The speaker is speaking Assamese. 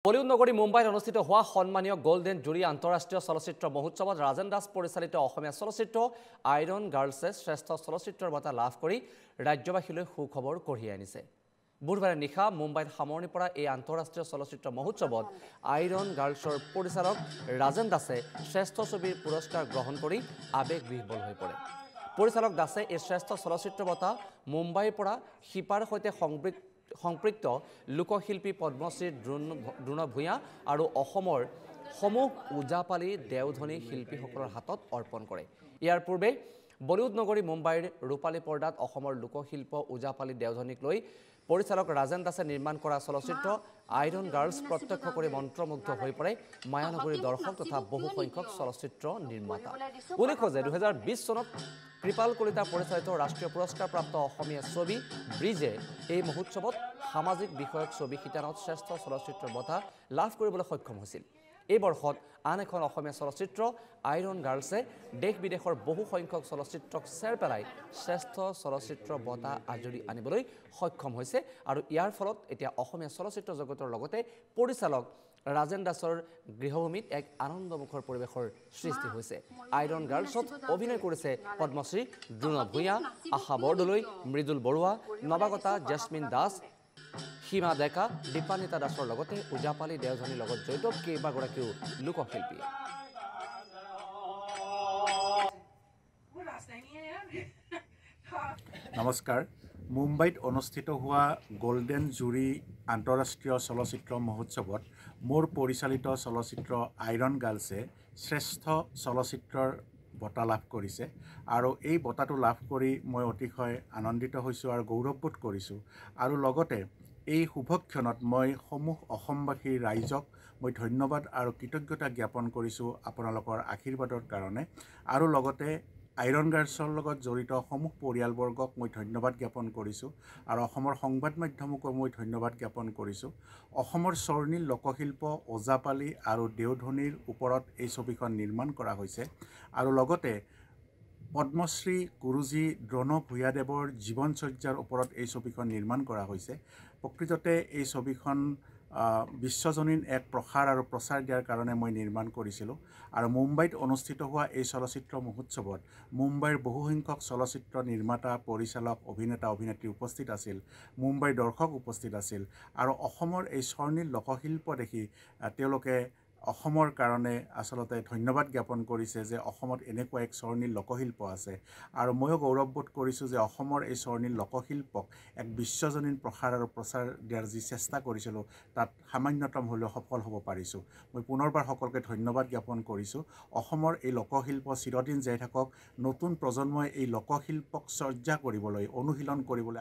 বলিউড নগৰী মুম্বাইত অনুষ্ঠিত হওয়া সম্মানীয় গোল্ডেন জুৰি আন্তঃৰাষ্ট্ৰীয় চলচ্চিত্ৰ মহোৎসবত ৰাজেন দাস পৰিচালিত অসমীয়া চলচ্চিত্ৰ আইৰন গাৰ্লছে শ্ৰেষ্ঠ চলচ্চিত্ৰৰ বঁটা লাভ কৰি ৰাজ্যবাসীলৈ সুখবৰ কঢ়িয়াই আনিছে। বুধবাৰে নিশা মুম্বাইত সামৰণি পৰা এই আন্তঃৰাষ্ট্ৰীয় চলচ্চিত্ৰ মহোৎসবত আইৰন গাৰ্লছৰ পৰিচালক ৰাজেন দাসে শ্ৰেষ্ঠ ছবিৰ পুৰস্কাৰ গ্ৰহণ কৰি আৱেগবিহ্বল হৈ পৰে। পৰিচালক দাসে এই শ্ৰেষ্ঠ চলচ্চিত্ৰ বঁটা মুম্বাইৰ পৰা শিপাৰ সৈতে সংপৃক্ত লোকশিল্পী পদ্মশ্ৰী দ্ৰোণ ভূঞা আৰু অসমৰ সমূহ ওজাপালি দেওধনী শিল্পীসকলৰ হাতত অৰ্পণ কৰে। ইয়াৰ পূৰ্বে বলিউড নগৰী মুম্বাইৰ ৰূপালী পৰ্দাত অসমৰ লোকশিল্প ওজাপালি দেওধনীক লৈ পৰিচালক ৰাজেন দাসে নিৰ্মাণ কৰা চলচ্চিত্ৰ আইৰন গাৰ্লছ প্ৰত্যক্ষ কৰি মন্ত্ৰমুগ্ধ হৈ পৰে মায়ানগৰীৰ দৰ্শক তথা বহু সংখ্যক চলচ্চিত্ৰ নিৰ্মাতা। উল্লেখ্য যে 2020 চনত কৃপাল কলিতা পৰিচালিত ৰাষ্ট্ৰীয় পুৰস্কাৰপ্ৰাপ্ত অসমীয়া ছবি ব্ৰিজে এই মহোৎসৱত সামাজিক বিষয়ক ছবি শিতানত শ্ৰেষ্ঠ চলচ্চিত্ৰৰ বঁটা লাভ কৰিবলৈ সক্ষম হৈছিল। এই বৰ্ষত আন এখন অসমীয়া চলচ্চিত্ৰ আইৰন গাৰ্লছে দেশ বিদেশৰ বহু সংখ্যক চলচ্চিত্ৰক চেৰ পেলাই শ্ৰেষ্ঠ চলচ্চিত্ৰ বঁটা আজৰি আনিবলৈ সক্ষম হৈছে আৰু ইয়াৰ ফলত এতিয়া অসমীয়া চলচ্চিত্ৰ জগতৰ লগতে পৰিচালক ৰাজেন দাসৰ গৃহভূমিত এক আনন্দমুখৰ পৰিৱেশৰ সৃষ্টি হৈছে। আইৰন গাৰ্লছত অভিনয় কৰিছে পদ্মশ্ৰী দ্ৰোণ ভূঞা, আশা বৰদলৈ, মৃদুল বৰুৱা, নৱাগতা জেছমিন দাস, সীমা ডেকা, দীপানিতা দাসৰ লগতে ওজাপালি দেওধনীৰ লগত জড়িত কেইবাগৰাকীও লোকশিল্পী। নমস্কাৰ। মুম্বাইত অনুষ্ঠিত হোৱা গোল্ডেন জুৰি আন্তঃৰাষ্ট্ৰীয় চলচ্চিত্ৰ মহোৎসৱত মোৰ পৰিচালিত চলচ্চিত্ৰ আইৰন গাৰ্লছে শ্ৰেষ্ঠ চলচ্চিত্ৰৰ বঁটা লাভ কৰিছে আৰু এই বঁটাটো লাভ কৰি মই অতিশয় আনন্দিত হৈছোঁ আৰু গৌৰৱবোধ কৰিছোঁ। আৰু লগতে এই শুভক্ষণত মই সমূহ অসমবাসী ৰাইজক মই ধন্যবাদ আৰু কৃতজ্ঞতা জ্ঞাপন কৰিছোঁ আপোনালোকৰ আশীৰ্বাদৰ কাৰণে। আৰু লগতে আইৰন গাৰ্লছৰ লগত জড়িত সমূহ পৰিয়ালবৰ্গক মই ধন্যবাদ জ্ঞাপন কৰিছোঁ আৰু অসমৰ সংবাদ মাধ্যমকো মই ধন্যবাদ জ্ঞাপন কৰিছোঁ। অসমৰ স্বৰ্ণীল লোকশিল্প ওজাপালি আৰু দেওধনীৰ ওপৰত এই ছবিখন নিৰ্মাণ কৰা হৈছে আৰু লগতে পদ্মশ্ৰী গুৰুজী দ্ৰোণ ভূঞাদেৱৰ জীৱনচৰ্যাৰ ওপৰত এই ছবিখন নিৰ্মাণ কৰা হৈছে। প্ৰকৃততে এই ছবিখন বিশ্বজনীন এক প্ৰসাৰ আৰু প্ৰচাৰ দিয়াৰ কাৰণে মই নিৰ্মাণ কৰিছিলোঁ আৰু মুম্বাইত অনুষ্ঠিত হোৱা এই চলচ্চিত্ৰ মহোৎসৱত মুম্বাইৰ বহুসংখ্যক চলচ্চিত্ৰ নিৰ্মাতা, পৰিচালক, অভিনেতা, অভিনেত্ৰী উপস্থিত আছিল, মুম্বাইৰ দৰ্শক উপস্থিত আছিল আৰু অসমৰ এই স্বৰ্ণীল লোকশিল্প দেখি তেওঁলোকে অসমৰ কাৰণে আচলতে ধন্যবাদ জ্ঞাপন কৰিছে যে অসমত এনেকুৱা এক স্বৰ্ণীল লোকশিল্প আছে আৰু ময়ো গৌৰৱবোধ কৰিছোঁ যে অসমৰ এই স্বৰ্ণীল লোকশিল্পক এক বিশ্বজনীন প্ৰসাৰ আৰু প্ৰচাৰ দিয়াৰ যি চেষ্টা কৰিছিলোঁ তাত সামান্যতম হ'লেও সফল হ'ব পাৰিছোঁ। মই পুনৰবাৰ সকলোকে ধন্যবাদ জ্ঞাপন কৰিছোঁ। অসমৰ এই লোকশিল্প চিৰদিন জীয়াই থাকক। নতুন প্ৰজন্মই এই লোকশিল্পক চৰ্চা কৰিবলৈ, অনুশীলন কৰিবলৈ